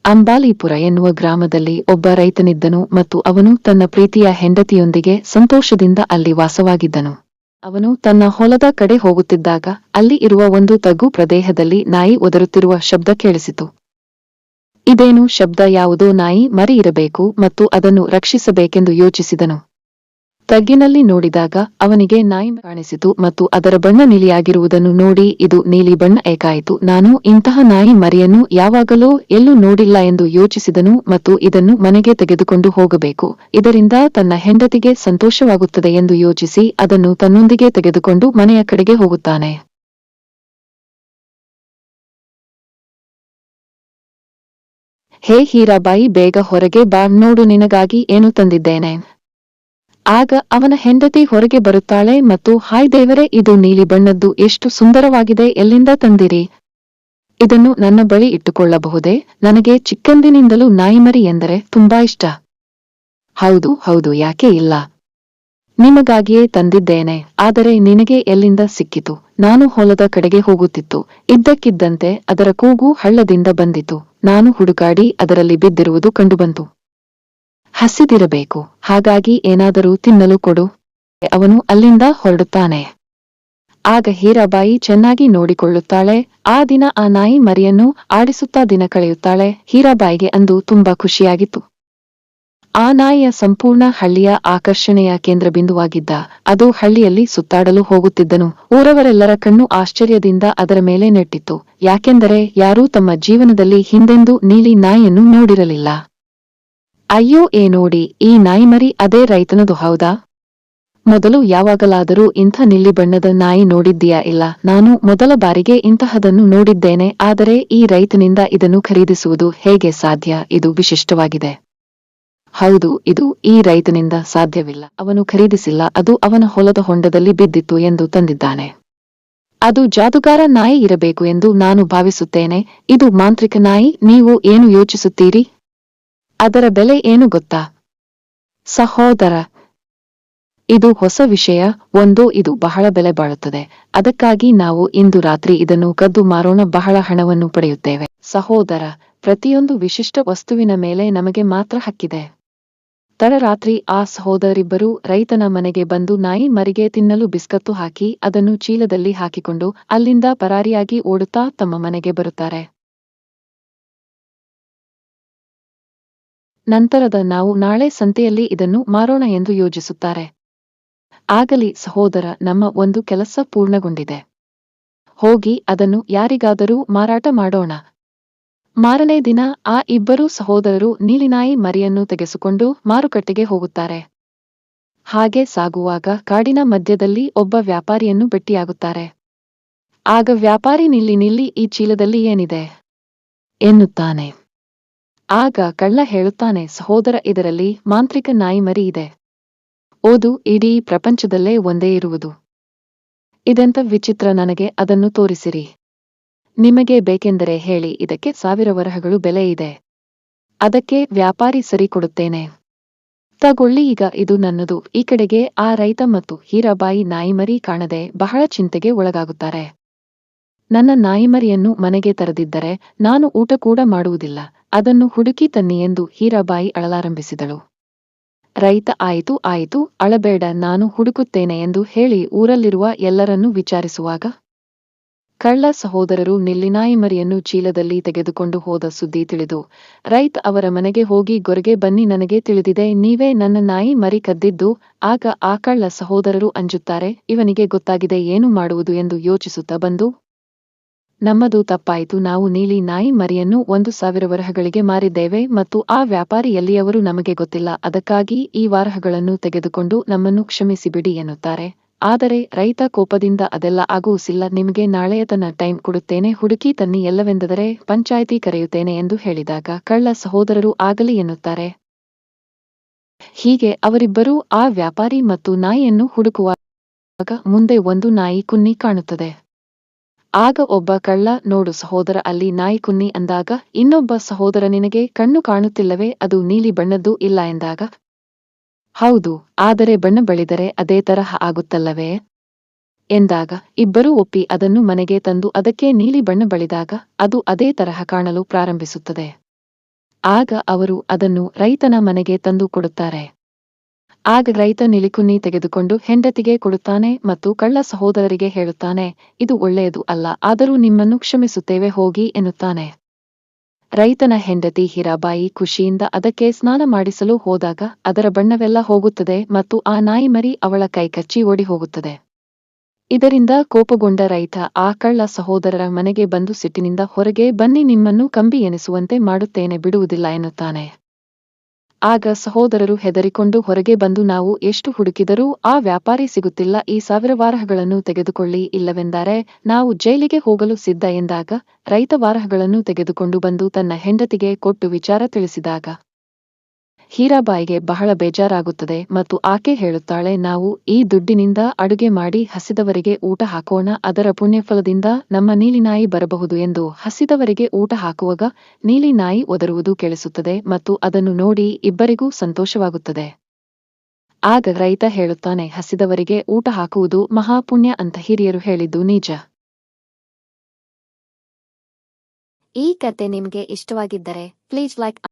ಅಂಬಾಲಿಪುರ ಎನ್ನುವ ಗ್ರಾಮದಲ್ಲಿ ಒಬ್ಬ ರೈತನಿದ್ದನು ಮತ್ತು ಅವನು ತನ್ನ ಪ್ರೀತಿಯ ಹೆಂಡತಿಯೊಂದಿಗೆ ಸಂತೋಷದಿಂದ ಅಲ್ಲಿ ವಾಸವಾಗಿದ್ದನು. ಅವನು ತನ್ನ ಹೊಲದ ಕಡೆ ಹೋಗುತ್ತಿದ್ದಾಗ ಅಲ್ಲಿ ಇರುವ ಒಂದು ತಗ್ಗು ಪ್ರದೇಶದಲ್ಲಿ ನಾಯಿ ಒದರುತ್ತಿರುವ ಶಬ್ದ ಕೇಳಿಸಿತು. ಇದೇನು ಶಬ್ದ? ಯಾವುದೋ ನಾಯಿ ಮರಿ ಇರಬೇಕು ಮತ್ತು ಅದನ್ನು ರಕ್ಷಿಸಬೇಕೆಂದು ಯೋಚಿಸಿದನು. ತಗ್ಗಿನಲ್ಲಿ ನೋಡಿದಾಗ ಅವನಿಗೆ ನಾಯಿ ಕಾಣಿಸಿತು ಮತ್ತು ಅದರ ಬಣ್ಣ ನೀಲಿಯಾಗಿರುವುದನ್ನು ನೋಡಿ ಇದು ನೀಲಿ ಬಣ್ಣ ಏಕಾಯಿತು, ನಾನು ಇಂತಹ ನಾಯಿ ಮರಿಯನ್ನು ಯಾವಾಗಲೂ ಎಲ್ಲೂ ನೋಡಿಲ್ಲ ಎಂದು ಯೋಚಿಸಿದನು ಮತ್ತು ಇದನ್ನು ಮನೆಗೆ ತೆಗೆದುಕೊಂಡು ಹೋಗಬೇಕು, ಇದರಿಂದ ತನ್ನ ಹೆಂಡತಿಗೆ ಸಂತೋಷವಾಗುತ್ತದೆ ಎಂದು ಯೋಚಿಸಿ ಅದನ್ನು ತನ್ನೊಂದಿಗೆ ತೆಗೆದುಕೊಂಡು ಮನೆಯ ಕಡೆಗೆ ಹೋಗುತ್ತಾನೆ. ಹೇ ಹೀರಾಬಾಯಿ, ಬೇಗ ಹೊರಗೆ ಬಾ, ನೋಡು ನಿನಗಾಗಿ ಏನು ತಂದಿದ್ದೇನೆ. ಆಗ ಅವನ ಹೆಂಡತಿ ಹೊರಗೆ ಬರುತ್ತಾಳೆ ಮತ್ತು ಹಾಯ್ ದೇವರೇ, ಇದು ನೀಲಿ ಬಣ್ಣದ್ದು ಎಷ್ಟು ಸುಂದರವಾಗಿದೆ, ಎಲ್ಲಿಂದ ತಂದಿರಿ? ಇದನ್ನು ನನ್ನ ಬಳಿ ಇಟ್ಟುಕೊಳ್ಳಬಹುದೇ? ನನಗೆ ಚಿಕ್ಕಂದಿನಿಂದಲೂ ನಾಯಿಮರಿ ಎಂದರೆ ತುಂಬಾ ಇಷ್ಟ. ಹೌದು ಹೌದು, ಯಾಕೆ ಇಲ್ಲ, ನಿಮಗಾಗಿಯೇ ತಂದಿದ್ದೇನೆ. ಆದರೆ ನಿನಗೆ ಎಲ್ಲಿಂದ ಸಿಕ್ಕಿತು? ನಾನು ಹೊಲದ ಕಡೆಗೆ ಹೋಗುತ್ತಿತ್ತು, ಇದ್ದಕ್ಕಿದ್ದಂತೆ ಅದರ ಕೂಗು ಹಳ್ಳದಿಂದ ಬಂದಿತು, ನಾನು ಹುಡುಕಾಡಿ ಅದರಲ್ಲಿ ಬಿದ್ದಿರುವುದು ಕಂಡುಬಂತು. ಹಸಿದಿರಬೇಕು, ಹಾಗಾಗಿ ಏನಾದರೂ ತಿನ್ನಲು ಕೊಡು. ಅವನು ಅಲ್ಲಿಂದ ಹೊರಡುತ್ತಾನೆ. ಆಗ ಹೀರಾಬಾಯಿ ಚೆನ್ನಾಗಿ ನೋಡಿಕೊಳ್ಳುತ್ತಾಳೆ. ಆ ದಿನ ಆ ನಾಯಿ ಮರಿಯನ್ನು ಆಡಿಸುತ್ತಾ ದಿನ ಕಳೆಯುತ್ತಾಳೆ. ಹೀರಾಬಾಯಿಗೆ ಅಂದು ತುಂಬಾ ಖುಷಿಯಾಗಿತ್ತು. ಆ ನಾಯಿಯ ಸಂಪೂರ್ಣ ಹಳ್ಳಿಯ ಆಕರ್ಷಣೆಯ ಕೇಂದ್ರಬಿಂದುವಾಗಿದ್ದ. ಅದು ಹಳ್ಳಿಯಲ್ಲಿ ಸುತ್ತಾಡಲು ಹೋಗುತ್ತಿದ್ದನು. ಊರವರೆಲ್ಲರ ಕಣ್ಣು ಆಶ್ಚರ್ಯದಿಂದ ಅದರ ಮೇಲೆ ನೆಟ್ಟಿತ್ತು, ಯಾಕೆಂದರೆ ಯಾರೂ ತಮ್ಮ ಜೀವನದಲ್ಲಿ ಹಿಂದೆಂದೂ ನೀಲಿ ನಾಯಿಯನ್ನು ನೋಡಿರಲಿಲ್ಲ. ಅಯ್ಯೋ, ನೋಡಿ, ಈ ನಾಯಿಮರಿ ಅದೇ ರೈತನದು ಹೌದಾ? ಮೊದಲು ಯಾವಾಗಲಾದರೂ ಇಂಥ ನೀಲಿ ಬಣ್ಣದ ನಾಯಿ ನೋಡಿದ್ದೀಯಾ? ಇಲ್ಲ, ನಾನು ಮೊದಲ ಬಾರಿಗೆ ಇಂತಹದನ್ನು ನೋಡಿದ್ದೇನೆ. ಆದರೆ ಈ ರೈತನಿಂದ ಇದನ್ನು ಖರೀದಿಸುವುದು ಹೇಗೆ ಸಾಧ್ಯ? ಇದು ವಿಶಿಷ್ಟವಾಗಿದೆ. ಹೌದು, ಇದು ಈ ರೈತನಿಂದ ಸಾಧ್ಯವಿಲ್ಲ. ಅವನು ಖರೀದಿಸಿಲ್ಲ, ಅದು ಅವನ ಹೊಲದ ಹೊಂಡದಲ್ಲಿ ಬಿದ್ದಿತ್ತು ಎಂದು ತಂದಿದ್ದಾನೆ. ಅದು ಜಾದುಗಾರ ನಾಯಿ ಇರಬೇಕು ಎಂದು ನಾನು ಭಾವಿಸುತ್ತೇನೆ. ಇದು ಮಾಂತ್ರಿಕ ನಾಯಿ. ನೀವು ಏನು ಯೋಚಿಸುತ್ತೀರಿ? ಅದರ ಬೆಲೆ ಏನು ಗೊತ್ತಾ ಸಹೋದರ? ಇದು ಹೊಸ ವಿಷಯ. ಇದು ಬಹಳ ಬೆಲೆ ಬಾಳುತ್ತದೆ. ಅದಕ್ಕಾಗಿ ನಾವು ಇಂದು ರಾತ್ರಿ ಇದನ್ನು ಕದ್ದು ಮಾರೋಣ, ಬಹಳ ಹಣವನ್ನು ಪಡೆಯುತ್ತೇವೆ. ಸಹೋದರ, ಪ್ರತಿಯೊಂದು ವಿಶಿಷ್ಟ ವಸ್ತುವಿನ ಮೇಲೆ ನಮಗೆ ಮಾತ್ರ ಹಕ್ಕಿದೆ. ತಡರಾತ್ರಿ ಆ ಸಹೋದರಿಬ್ಬರು ರೈತನ ಮನೆಗೆ ಬಂದು ನಾಯಿ ಮರಿಗೆ ತಿನ್ನಲು ಬಿಸ್ಕತ್ತು ಹಾಕಿ ಅದನ್ನು ಚೀಲದಲ್ಲಿ ಹಾಕಿಕೊಂಡು ಅಲ್ಲಿಂದ ಪರಾರಿಯಾಗಿ ಓಡುತ್ತಾ ತಮ್ಮ ಮನೆಗೆ ಬರುತ್ತಾರೆ. ನಂತರದ ನಾವು ನಾಳೆ ಸಂತೆಯಲ್ಲಿ ಇದನ್ನು ಮಾರೋಣ ಎಂದು ಯೋಚಿಸುತ್ತಾರೆ. ಆಗಲಿ ಸಹೋದರ, ನಮ್ಮ ಒಂದು ಕೆಲಸ ಪೂರ್ಣಗೊಂಡಿದೆ. ಹೋಗಿ ಅದನ್ನು ಯಾರಿಗಾದರೂ ಮಾರಾಟ ಮಾಡೋಣ. ಮಾರನೇ ದಿನ ಆ ಇಬ್ಬರು ಸಹೋದರರು ನೀಲಿನಾಯಿ ಮರಿಯನ್ನು ತೆಗೆದುಕೊಂಡು ಮಾರುಕಟ್ಟೆಗೆ ಹೋಗುತ್ತಾರೆ. ಹಾಗೆ ಸಾಗುವಾಗ ಕಾಡಿನ ಮಧ್ಯದಲ್ಲಿ ಒಬ್ಬ ವ್ಯಾಪಾರಿಯನ್ನು ಭೇಟಿಯಾಗುತ್ತಾರೆ. ಆಗ ವ್ಯಾಪಾರಿ, ನಿಲ್ಲಿ, ಈ ಚೀಲದಲ್ಲಿ ಏನಿದೆ ಎನ್ನುತ್ತಾನೆ. ಆಗ ಕಳ್ಳ ಹೇಳುತ್ತಾನೆ, ಸಹೋದರ, ಇದರಲ್ಲಿ ಮಾಂತ್ರಿಕ ನಾಯಿ ಮರಿ ಇದೆ. ಇಡೀ ಪ್ರಪಂಚದಲ್ಲೇ ಒಂದೇ ಇರುವುದು. ಇದೆಂತ ವಿಚಿತ್ರ, ನನಗೆ ಅದನ್ನು ತೋರಿಸಿರಿ. ನಿಮಗೆ ಬೇಕೆಂದರೆ ಹೇಳಿ, ಇದಕ್ಕೆ 1000 ವರಹಗಳು ಬೆಲೆ ಇದೆ. ಅದಕ್ಕೆ ವ್ಯಾಪಾರಿ ಸರಿ ಕೊಡುತ್ತೇನೆ. ತಗೊಳ್ಳಿ, ಈಗ ಇದು ನನ್ನದು. ಈ ಕಡೆಗೆ ಆ ರೈತ ಮತ್ತು ಹೀರಾಬಾಯಿ ನಾಯಿಮರಿ ಕಾಣದೆ ಬಹಳ ಚಿಂತೆಗೆ ಒಳಗಾಗುತ್ತಾರೆ. ನನ್ನ ನಾಯಿಮರಿಯನ್ನು ಮನೆಗೆ ತರದಿದ್ದರೆ ನಾನು ಊಟ ಕೂಡ ಮಾಡುವುದಿಲ್ಲ, ಅದನ್ನು ಹುಡುಕಿ ತನ್ನಿ ಎಂದು ಹೀರಾಬಾಯಿ ಅಳಲಾರಂಭಿಸಿದಳು. ರೈತ, ಆಯಿತು ಆಯಿತು, ಅಳಬೇಡ, ನಾನು ಹುಡುಕುತ್ತೇನೆ ಎಂದು ಹೇಳಿ ಊರಲ್ಲಿರುವ ಎಲ್ಲರನ್ನೂ ವಿಚಾರಿಸುವಾಗ ಕಳ್ಳ ಸಹೋದರರು ನೀಲಿನಾಯಿ ಮರಿಯನ್ನು ಚೀಲದಲ್ಲಿ ತೆಗೆದುಕೊಂಡು ಹೋದ ಸುದ್ದಿ ತಿಳಿದು ರೈತ ಅವರ ಮನೆಗೆ ಹೋಗಿ, ಗೊರಗೆ ಬನ್ನಿ, ನನಗೆ ತಿಳಿದಿದೆ, ನೀವೇ ನನ್ನ ನಾಯಿ ಮರಿ ಕದ್ದಿದ್ದು. ಆಗ ಆ ಕಳ್ಳ ಸಹೋದರರು ಅಂಜುತ್ತಾರೆ. ಇವನಿಗೆ ಗೊತ್ತಾಗಿದೆ, ಏನು ಮಾಡುವುದು ಎಂದು ಯೋಚಿಸುತ್ತಾ ಬಂದು, ನಮ್ಮದು ತಪ್ಪಾಯಿತು, ನಾವು ನೀಲಿ ನಾಯಿ ಮರಿಯನ್ನು 1000 ವರಹಗಳಿಗೆ ಮಾರಿದ್ದೇವೆ ಮತ್ತು ಆ ವ್ಯಾಪಾರಿ ಎಲ್ಲಿಯವರು ನಮಗೆ ಗೊತ್ತಿಲ್ಲ, ಅದಕ್ಕಾಗಿ ಈ ವರಹಗಳನ್ನು ತೆಗೆದುಕೊಂಡು ನಮ್ಮನ್ನು ಕ್ಷಮಿಸಿಬಿಡಿ ಎನ್ನುತ್ತಾರೆ. ಆದರೆ ರೈತ ಕೋಪದಿಂದ, ಅದೆಲ್ಲ ಆಗುವುದಿಲ್ಲ, ನಿಮಗೆ ನಾಳೆಯ ತನ ಟೈಮ್ ಕೊಡುತ್ತೇನೆ, ಹುಡುಕಿ ತನ್ನಿ, ಎಲ್ಲವೆಂದರೆ ಪಂಚಾಯಿತಿ ಕರೆಯುತ್ತೇನೆ ಎಂದು ಹೇಳಿದಾಗ ಕಳ್ಳ ಸಹೋದರರು ಆಗಲಿ ಎನ್ನುತ್ತಾರೆ. ಹೀಗೆ ಅವರಿಬ್ಬರೂ ಆ ವ್ಯಾಪಾರಿ ಮತ್ತು ನಾಯಿಯನ್ನು ಹುಡುಕುವಾಗ ಮುಂದೆ ಒಂದು ನಾಯಿ ಕುನ್ನಿ ಕಾಣುತ್ತದೆ. ಆಗ ಒಬ್ಬ ಕಳ್ಳ, ನೋಡು ಸಹೋದರ, ಅಲ್ಲಿ ನಾಯಿ ಕುನ್ನಿ ಅಂದಾಗ ಇನ್ನೊಬ್ಬ ಸಹೋದರ, ನಿನಗೆ ಕಣ್ಣು ಕಾಣುತ್ತಿಲ್ಲವೇ, ಅದು ನೀಲಿ ಬಣ್ಣದ್ದು ಇಲ್ಲ ಎಂದಾಗ, ಹೌದು, ಆದರೆ ಬಣ್ಣ ಬಳಿದರೆ ಅದೇ ತರಹ ಆಗುತ್ತಲ್ಲವೇ ಎಂದಾಗ ಇಬ್ಬರೂ ಒಪ್ಪಿ ಅದನ್ನು ಮನೆಗೆ ತಂದು ಅದಕ್ಕೆ ನೀಲಿ ಬಣ್ಣ ಬಳಿದಾಗ ಅದು ಅದೇ ತರಹ ಕಾಣಲು ಪ್ರಾರಂಭಿಸುತ್ತದೆ. ಆಗ ಅವರು ಅದನ್ನು ರೈತನ ಮನೆಗೆ ತಂದು ಕೊಡುತ್ತಾರೆ. ಆಗ ರೈತ ನಿಲಿಕುನ್ನಿ ತೆಗೆದುಕೊಂಡು ಹೆಂಡತಿಗೆ ಕೊಡುತ್ತಾನೆ ಮತ್ತು ಕಳ್ಳ ಸಹೋದರರಿಗೆ ಹೇಳುತ್ತಾನೆ, ಇದು ಒಳ್ಳೆಯದು ಅಲ್ಲ, ಆದರೂ ನಿಮ್ಮನ್ನು ಕ್ಷಮಿಸುತ್ತೇವೆ ಹೋಗಿ ಎನ್ನುತ್ತಾನೆ. ರೈತನ ಹೆಂಡತಿ ಹೀರಾಬಾಯಿ ಖುಷಿಯಿಂದ ಅದಕ್ಕೆ ಸ್ನಾನ ಮಾಡಿಸಲು ಹೋದಾಗ ಅದರ ಬಣ್ಣವೆಲ್ಲ ಹೋಗುತ್ತದೆ ಮತ್ತು ಆ ನಾಯಿಮರಿ ಅವಳ ಕೈಕಚ್ಚಿ ಓಡಿ ಹೋಗುತ್ತದೆ. ಇದರಿಂದ ಕೋಪಗೊಂಡ ರೈತ ಆ ಕಳ್ಳ ಸಹೋದರರ ಮನೆಗೆ ಬಂದು ಸಿಟ್ಟಿನಿಂದ ಹೊರಗೆ ಬನ್ನಿ, ನಿಮ್ಮನ್ನು ಕಂಬಿ ಎನಿಸುವಂತೆ ಮಾಡುತ್ತೇನೆ, ಬಿಡುವುದಿಲ್ಲ ಎನ್ನುತ್ತಾನೆ. ಆಗ ಸಹೋದರರು ಹೆದರಿಕೊಂಡು ಹೊರಗೆ ಬಂದು ನಾವು ಎಷ್ಟು ಹುಡುಕಿದರೂ ಆ ವ್ಯಾಪಾರಿ ಸಿಗುತ್ತಿಲ್ಲ, ಈ 1000 ವಾರಹಗಳನ್ನು ತೆಗೆದುಕೊಳ್ಳಿ, ಇಲ್ಲವೆಂದರೆ ನಾವು ಜೈಲಿಗೆ ಹೋಗಲು ಸಿದ್ಧ ಎಂದಾಗ ರೈತ ವಾರಹಗಳನ್ನು ತೆಗೆದುಕೊಂಡು ಬಂದು ತನ್ನ ಹೆಂಡತಿಗೆ ಕೊಟ್ಟು ವಿಚಾರ ತಿಳಿಸಿದಾಗ ಹೀರಾಬಾಯಿಗೆ ಬಹಳ ಬೇಜಾರಾಗುತ್ತದೆ ಮತ್ತು ಆಕೆ ಹೇಳುತ್ತಾಳೆ, ನಾವು ಈ ದುಡ್ಡಿನಿಂದ ಅಡುಗೆ ಮಾಡಿ ಹಸಿದವರಿಗೆ ಊಟ ಹಾಕೋಣ, ಅದರ ಪುಣ್ಯಫಲದಿಂದ ನಮ್ಮ ನೀಲಿನಾಯಿ ಬರಬಹುದು ಎಂದು. ಹಸಿದವರಿಗೆ ಊಟ ಹಾಕುವಾಗ ನೀಲಿ ನಾಯಿ ಒದರುವುದು ಕೇಳಿಸುತ್ತದೆ ಮತ್ತು ಅದನ್ನು ನೋಡಿ ಇಬ್ಬರಿಗೂ ಸಂತೋಷವಾಗುತ್ತದೆ. ಆಗ ರೈತ ಹೇಳುತ್ತಾನೆ, ಹಸಿದವರಿಗೆ ಊಟ ಹಾಕುವುದು ಮಹಾಪುಣ್ಯ ಅಂತ ಹಿರಿಯರು ಹೇಳಿದ್ದು ನಿಜ. ಈ ಕತೆ ನಿಮಗೆ ಇಷ್ಟವಾಗಿದ್ದರೆ ಪ್ಲೀಸ್ ಲೈಕ್